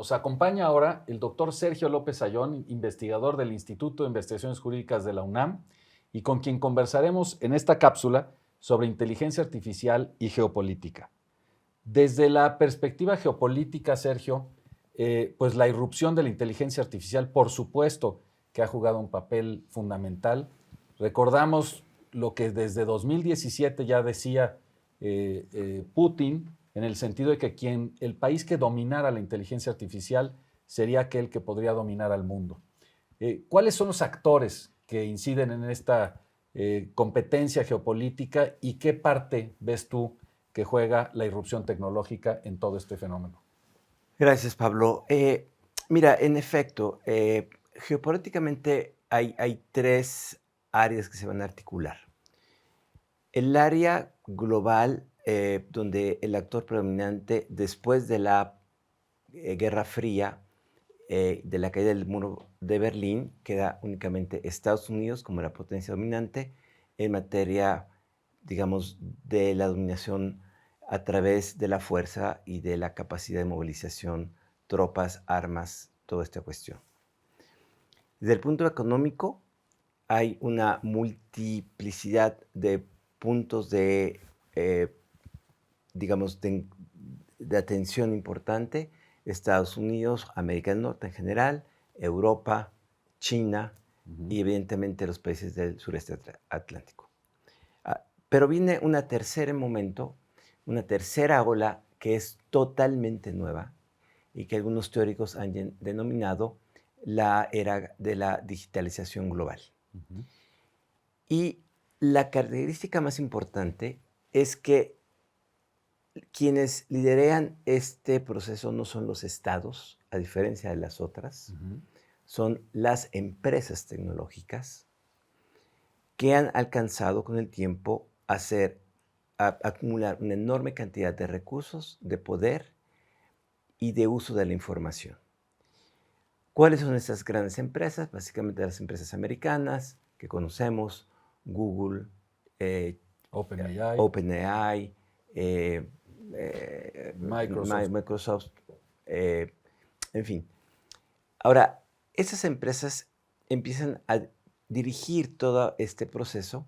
Nos acompaña ahora el doctor Sergio López Ayón, investigador del Instituto de Investigaciones Jurídicas de la UNAM, y con quien conversaremos en esta cápsula sobre inteligencia artificial y geopolítica. Desde la perspectiva geopolítica, Sergio, pues la irrupción de la inteligencia artificial, por supuesto, que ha jugado un papel fundamental. Recordamos lo que desde 2017 ya decía Putin, en el sentido de que el país que dominara la inteligencia artificial sería aquel que podría dominar al mundo. ¿Cuáles son los actores que inciden en esta competencia geopolítica y qué parte ves tú que juega la irrupción tecnológica en todo este fenómeno? Gracias, Pablo. Mira, en efecto, geopolíticamente hay tres áreas que se van a articular. El área global, donde el actor predominante después de la Guerra Fría, de la caída del muro de Berlín, queda únicamente Estados Unidos como la potencia dominante en materia, digamos, de la dominación a través de la fuerza y de la capacidad de movilización, tropas, armas, toda esta cuestión. Desde el punto económico, hay una multiplicidad de puntos eh, digamos, de atención importante. Estados Unidos, América del Norte en general, Europa, China y evidentemente los países del sureste atlántico. Pero viene una tercera momento, una tercera ola que es totalmente nueva y que algunos teóricos han denominado la era de la digitalización global. Y la característica más importante es que quienes lideran este proceso no son los estados, a diferencia de las otras, son las empresas tecnológicas que han alcanzado con el tiempo acumular una enorme cantidad de recursos, de poder y de uso de la información. ¿Cuáles son esas grandes empresas? Básicamente las empresas americanas que conocemos, Google, OpenAI, OpenAI, Microsoft. Microsoft, en fin. Ahora, esas empresas empiezan a dirigir todo este proceso,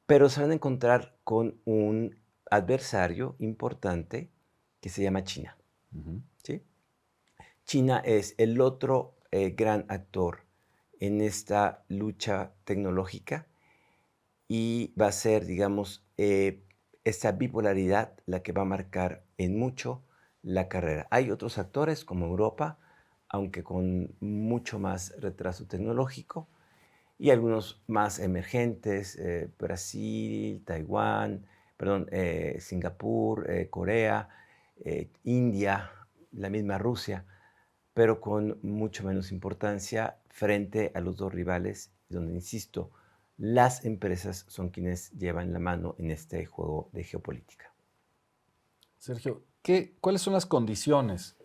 pero se van a encontrar con un adversario importante que se llama China. ¿Sí? China es el otro gran actor en esta lucha tecnológica y va a ser, digamos, esta bipolaridad la que va a marcar en mucho la carrera. Hay otros actores como Europa, aunque con mucho más retraso tecnológico, y algunos más emergentes, Brasil, Taiwán, perdón, Singapur, Corea, India, la misma Rusia, pero con mucho menos importancia frente a los dos rivales, donde, insisto, las empresas son quienes llevan la mano en este juego de geopolítica. Sergio, ¿cuáles son las condiciones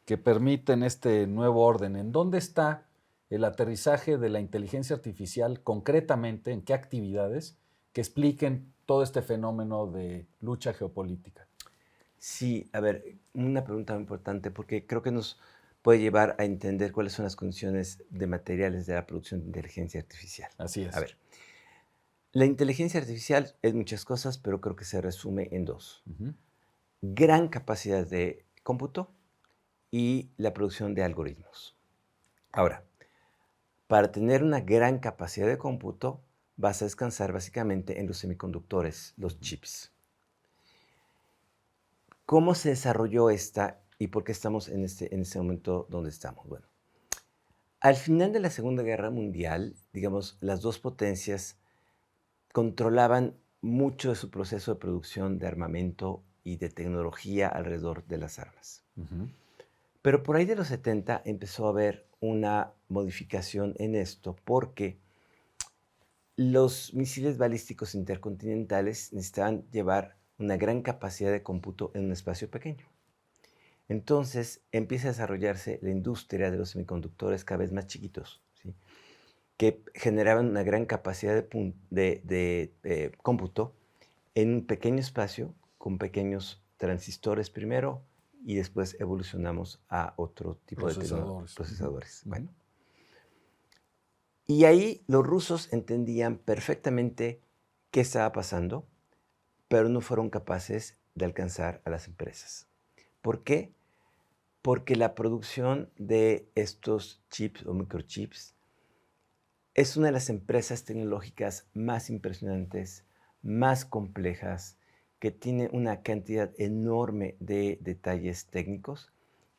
que permiten este nuevo orden? ¿En dónde está el aterrizaje de la inteligencia artificial concretamente? ¿En qué actividades que expliquen todo este fenómeno de lucha geopolítica? Sí, a ver, una pregunta muy importante porque creo que nos puede llevar a entender cuáles son las condiciones de materiales de la producción de inteligencia artificial. Así A es. ver, la inteligencia artificial es muchas cosas, pero creo que se resume en dos. Gran capacidad de cómputo y la producción de algoritmos. Ahora, para tener una gran capacidad de cómputo, vas a descansar básicamente en los semiconductores, los chips. ¿Cómo se desarrolló esta y por qué estamos en este momento donde estamos? Bueno, al final de la Segunda Guerra Mundial, digamos, las dos potencias controlaban mucho de su proceso de producción de armamento y de tecnología alrededor de las armas. Pero por ahí de los 70 empezó a haber una modificación en esto porque los misiles balísticos intercontinentales necesitaban llevar una gran capacidad de cómputo en un espacio pequeño. Entonces empieza a desarrollarse la industria de los semiconductores cada vez más chiquitos, ¿sí? Que generaban una gran capacidad de cómputo en un pequeño espacio con pequeños transistores primero y después evolucionamos a otro tipo de procesadores. Bueno. Y ahí los rusos entendían perfectamente qué estaba pasando, pero no fueron capaces de alcanzar a las empresas. ¿Por qué? Porque la producción de estos chips o microchips es una de las empresas tecnológicas más impresionantes, más complejas, que tiene una cantidad enorme de detalles técnicos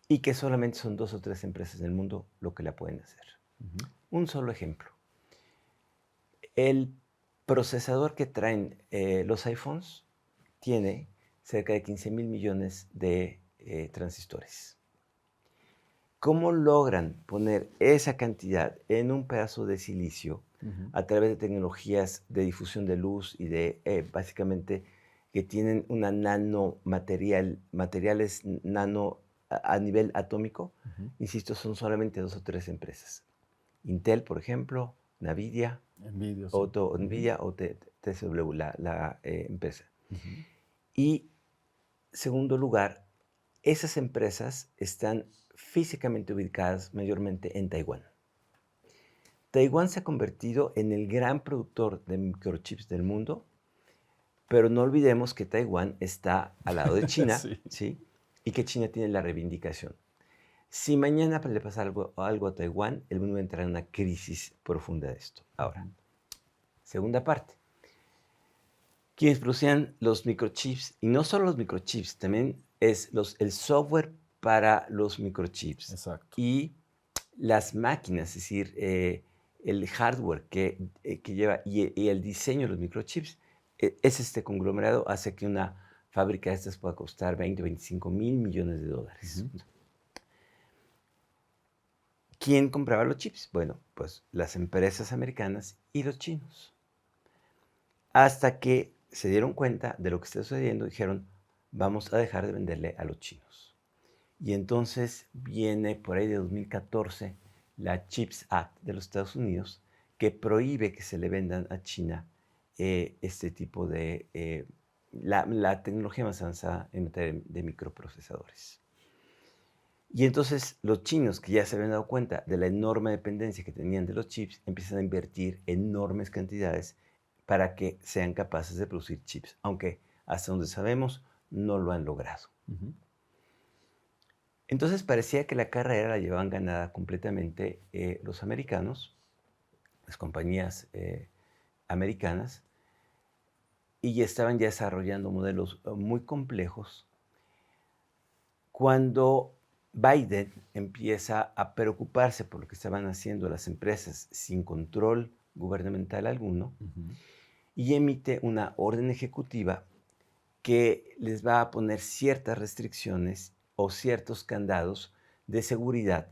y que solamente son 2 o 3 empresas en el mundo lo que la pueden hacer. Un solo ejemplo. El procesador que traen los iPhones tiene cerca de 15,000 millones de transistores. ¿Cómo logran poner esa cantidad en un pedazo de silicio a través de tecnologías de difusión de luz y de básicamente que tienen una materiales nano a nivel atómico? Insisto, son solamente 2 o 3 empresas. Intel, por ejemplo, Nvidia, Nvidia o TSW, la empresa. Y, segundo lugar, esas empresas están físicamente ubicadas mayormente en Taiwán. Taiwán se ha convertido en el gran productor de microchips del mundo, pero no olvidemos que Taiwán está al lado de China, ¿sí? Y que China tiene la reivindicación. Si mañana le pasa algo a Taiwán, el mundo va a entrar en una crisis profunda de esto. Ahora, segunda parte. Quienes producían los microchips, y no solo los microchips, también es el software para los microchips. Exacto. Y las máquinas, es decir, el hardware que lleva y el diseño de los microchips, es este conglomerado hace que una fábrica de estas pueda costar 20 o 25 mil millones de dólares. ¿Quién compraba los chips? Bueno, pues las empresas americanas y los chinos. Hasta que se dieron cuenta de lo que está sucediendo, dijeron, vamos a dejar de venderle a los chinos. Y entonces viene por ahí de 2014 la CHIPS Act de los Estados Unidos, que prohíbe que se le vendan a China este tipo de la tecnología más avanzada en materia de microprocesadores. Y entonces los chinos, que ya se habían dado cuenta de la enorme dependencia que tenían de los chips, empiezan a invertir enormes cantidades para que sean capaces de producir chips, aunque hasta donde sabemos no lo han logrado. Entonces parecía que la carrera la llevaban ganada completamente los americanos, las compañías americanas, y estaban ya desarrollando modelos muy complejos. Cuando Biden empieza a preocuparse por lo que estaban haciendo las empresas sin control gubernamental alguno, y emite una orden ejecutiva que les va a poner ciertas restricciones o ciertos candados de seguridad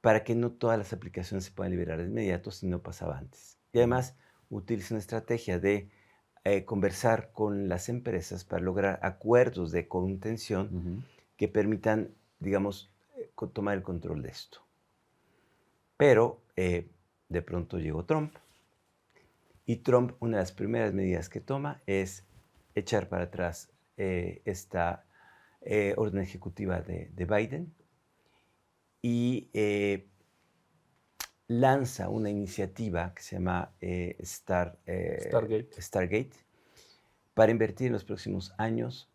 para que no todas las aplicaciones se puedan liberar de inmediato si no pasaba antes. Y además utiliza una estrategia de conversar con las empresas para lograr acuerdos de contención que permitan, digamos, tomar el control de esto. Pero de pronto llegó Trump. Y Trump, una de las primeras medidas que toma es echar para atrás esta orden ejecutiva de Biden y lanza una iniciativa que se llama Stargate para invertir en los próximos años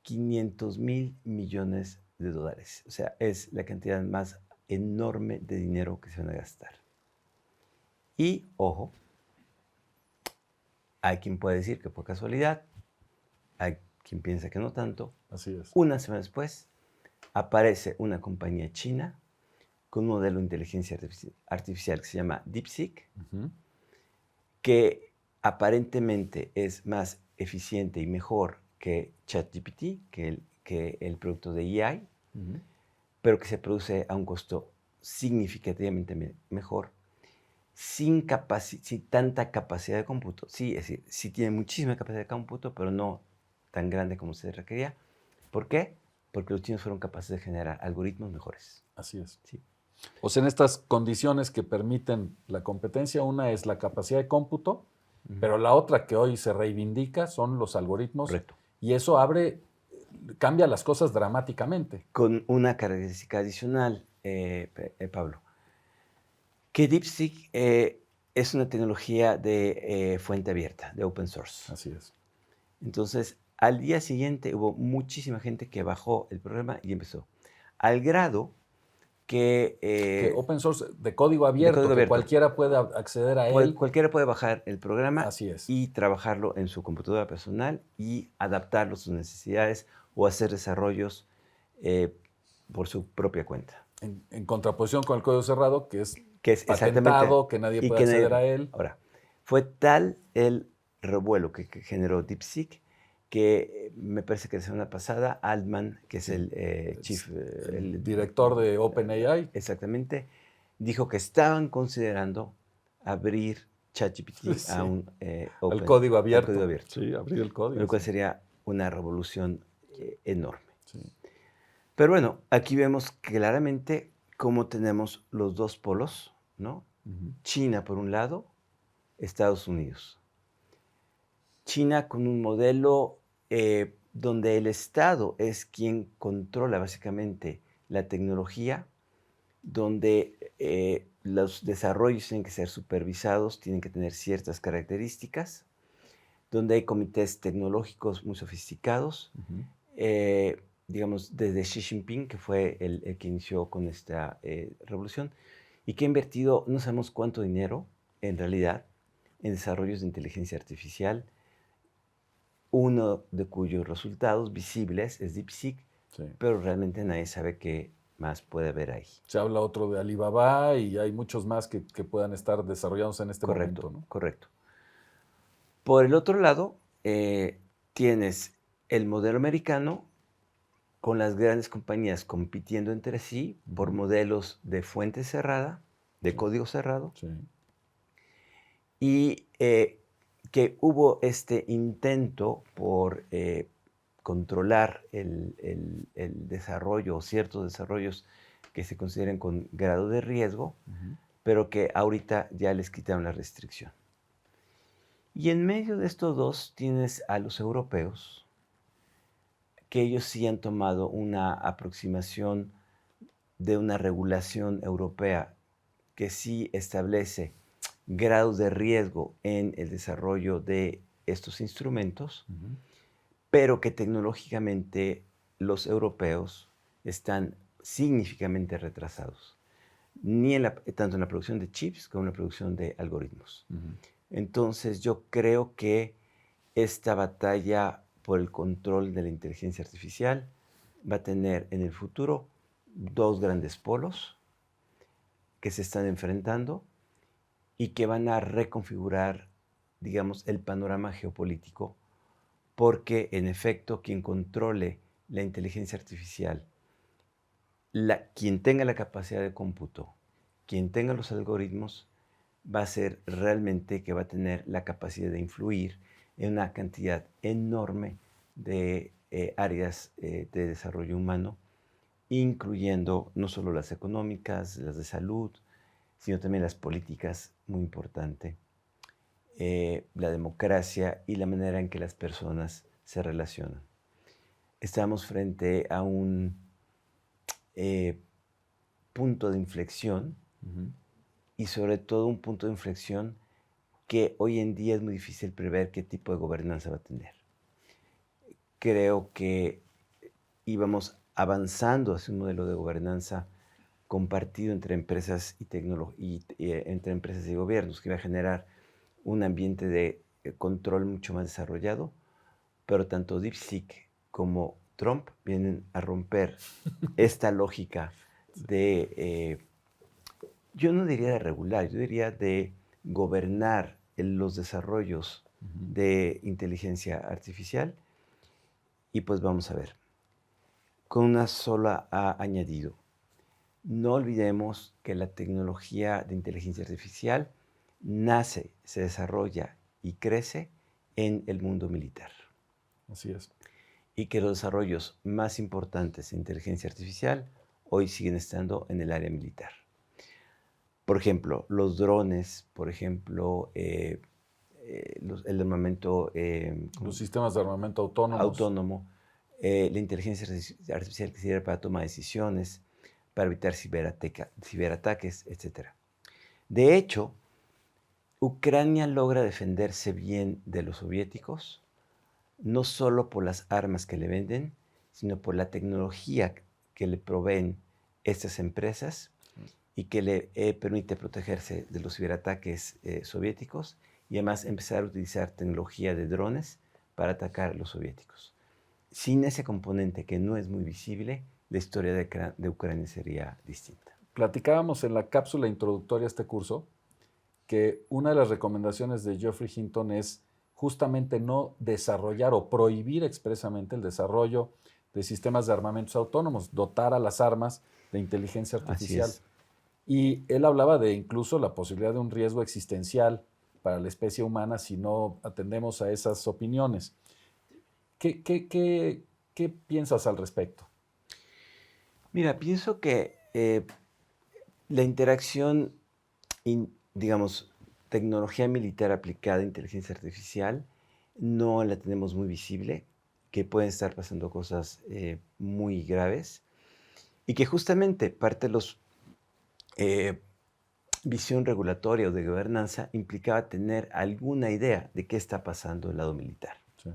500,000 millones de dólares. O sea, es la cantidad más enorme de dinero que se van a gastar. Y, ojo, hay quien puede decir que por casualidad, hay quien piensa que no tanto. Así es. Una semana después, aparece una compañía china con un modelo de inteligencia artificial que se llama DeepSeek, que aparentemente es más eficiente y mejor que ChatGPT, que el producto de AI, pero que se produce a un costo significativamente mejor, sin tanta capacidad de cómputo. Sí, es decir, sí tiene muchísima capacidad de cómputo, pero no tan grande como se requería. ¿Por qué? Porque los chinos fueron capaces de generar algoritmos mejores. Así es. Sí. O sea, en estas condiciones que permiten la competencia, una es la capacidad de cómputo, pero la otra que hoy se reivindica son los algoritmos. Correcto. Y eso abre cambia las cosas dramáticamente. Con una característica adicional, Pablo, que DeepSeek es una tecnología de fuente abierta, de open source. Así es. Entonces, al día siguiente hubo muchísima gente que bajó el programa y empezó. Al grado que open source de código abierto, que cualquiera puede acceder a él. Cualquiera puede bajar el programa. Así es. Y trabajarlo en su computadora personal y adaptarlo a sus necesidades o hacer desarrollos por su propia cuenta. En contraposición con el código cerrado, que es patentado, que nadie puede acceder a él. Ahora, fue tal el revuelo que generó DeepSeek que me parece que la semana pasada Altman, que es el el director de OpenAI, exactamente, dijo que estaban considerando abrir ChatGPT a un al código abierto. Sí, abrir el código. Lo cual sería una revolución enorme. Sí. Pero bueno, aquí vemos claramente cómo tenemos los dos polos, ¿no? China por un lado, Estados Unidos. China con un modelo donde el Estado es quien controla básicamente la tecnología, donde los desarrollos tienen que ser supervisados, tienen que tener ciertas características, donde hay comités tecnológicos muy sofisticados, digamos, desde Xi Jinping, que fue el que inició con esta revolución, y que ha invertido no sabemos cuánto dinero, en realidad, en desarrollos de inteligencia artificial, uno de cuyos resultados visibles es DeepSeek, pero realmente nadie sabe qué más puede haber ahí. Se habla otro de Alibaba y hay muchos más que puedan estar desarrollándose en este momento, ¿no? Correcto. Por el otro lado, tienes el modelo americano con las grandes compañías compitiendo entre sí por modelos de fuente cerrada, de código cerrado, y que hubo este intento por controlar el desarrollo o ciertos desarrollos que se consideren con grado de riesgo, pero que ahorita ya les quitaron la restricción. Y en medio de estos dos tienes a los europeos, que ellos sí han tomado una aproximación de una regulación europea que sí establece grados de riesgo en el desarrollo de estos instrumentos, pero que tecnológicamente los europeos están significativamente retrasados, tanto en la producción de chips como en la producción de algoritmos. Entonces yo creo que esta batalla por el control de la inteligencia artificial va a tener en el futuro dos grandes polos que se están enfrentando y que van a reconfigurar, digamos, el panorama geopolítico, porque en efecto quien controle la inteligencia artificial, quien tenga la capacidad de cómputo, quien tenga los algoritmos, va a ser realmente que va a tener la capacidad de influir en una cantidad enorme de áreas de desarrollo humano, incluyendo no solo las económicas, las de salud, sino también las políticas, muy importante, la democracia y la manera en que las personas se relacionan. Estamos frente a un punto de inflexión y sobre todo un punto de inflexión que hoy en día es muy difícil prever qué tipo de gobernanza va a tener. Creo que íbamos avanzando hacia un modelo de gobernanza compartido entre empresas entre empresas y gobiernos, que iba a generar un ambiente de control mucho más desarrollado, pero tanto DeepSeek como Trump vienen a romper esta lógica de, yo no diría de regular, yo diría de gobernar los desarrollos de inteligencia artificial. Y pues vamos a ver, con una sola añadido. No olvidemos que la tecnología de inteligencia artificial nace, se desarrolla y crece en el mundo militar. Así es. Y que los desarrollos más importantes de inteligencia artificial hoy siguen estando en el área militar. Por ejemplo, los drones, por ejemplo, el armamento... los sistemas de armamento autónomos. Autónomo. la inteligencia artificial que sirve para toma de decisiones, para evitar ciberataques, etc. De hecho, Ucrania logra defenderse bien de los soviéticos, no solo por las armas que le venden, sino por la tecnología que le proveen estas empresas y que le permite protegerse de los ciberataques soviéticos y además empezar a utilizar tecnología de drones para atacar a los soviéticos. Sin ese componente que no es muy visible, la historia de Ucrania sería distinta. Platicábamos en la cápsula introductoria a este curso que una de las recomendaciones de Geoffrey Hinton es justamente no desarrollar o prohibir expresamente el desarrollo de sistemas de armamentos autónomos, dotar a las armas de inteligencia artificial. Así es. Y él hablaba de incluso la posibilidad de un riesgo existencial para la especie humana si no atendemos a esas opiniones. ¿Qué piensas al respecto? Mira, pienso que la interacción, digamos, tecnología militar aplicada a inteligencia artificial, no la tenemos muy visible, que pueden estar pasando cosas muy graves y que justamente parte de los visión regulatoria o de gobernanza implicaba tener alguna idea de qué está pasando del lado militar. Sí.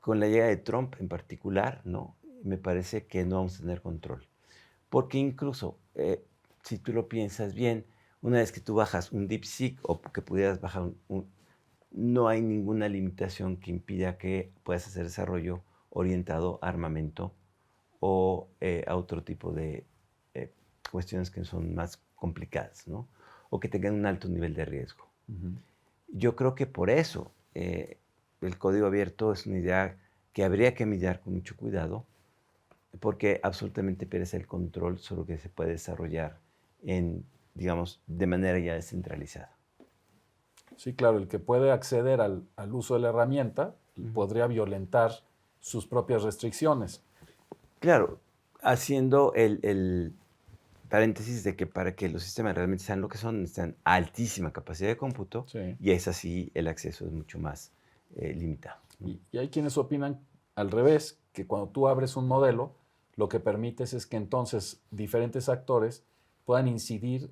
Con la llegada de Trump en particular, ¿no? Me parece que no vamos a tener control. Porque incluso, si tú lo piensas bien, una vez que tú bajas un DeepSeek o que pudieras bajar no hay ninguna limitación que impida que puedas hacer desarrollo orientado a armamento o a otro tipo de cuestiones que son más complicadas, ¿no? O que tengan un alto nivel de riesgo. Uh-huh. Yo creo que por eso el código abierto es una idea que habría que mirar con mucho cuidado, porque absolutamente pierde el control sobre lo que se puede desarrollar digamos, de manera ya descentralizada. Sí, claro, el que puede acceder al uso de la herramienta podría violentar sus propias restricciones. Claro, haciendo el paréntesis de que para que los sistemas realmente sean lo que son, necesitan altísima capacidad de cómputo, Sí. y es así, el acceso es mucho más limitado, ¿no? Y hay quienes opinan al revés, que cuando tú abres un modelo, lo que permites es que entonces diferentes actores puedan incidir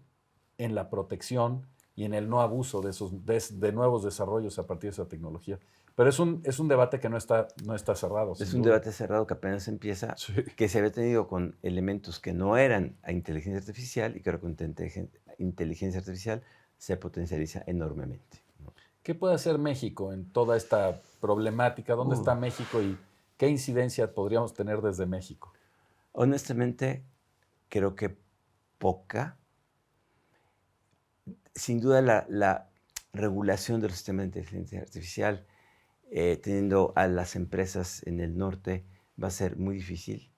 en la protección y en el no abuso de nuevos desarrollos a partir de esa tecnología. Pero es un debate que no está cerrado. Es un debate cerrado que apenas empieza, sí, que se había tenido con elementos que no eran a inteligencia artificial y que ahora con inteligencia artificial se potencializa enormemente, ¿no? ¿Qué puede hacer México en toda esta problemática? ¿Dónde está México y qué incidencia podríamos tener desde México? Honestamente, creo que poca. Sin duda la regulación de los sistemas de inteligencia artificial, teniendo a las empresas en el norte, va a ser muy difícil.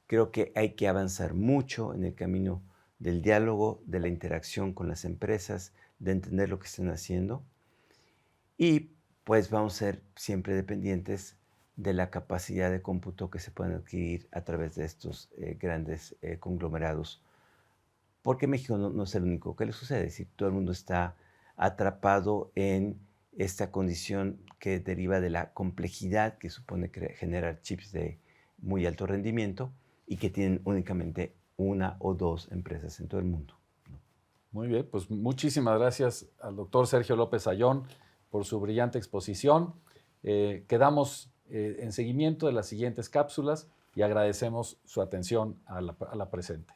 Creo que hay que avanzar mucho en el camino del diálogo, de la interacción con las empresas, de entender lo que están haciendo. Y pues vamos a ser siempre dependientes de la capacidad de cómputo que se pueden adquirir a través de estos grandes conglomerados. Porque México no es el único. ¿Qué le sucede? Si todo el mundo está atrapado en esta condición que deriva de la complejidad que supone generar chips de muy alto rendimiento y que tienen únicamente una o dos empresas en todo el mundo. Muy bien, pues muchísimas gracias al doctor Sergio López Ayón por su brillante exposición. Quedamos en seguimiento de las siguientes cápsulas y agradecemos su atención a la presente.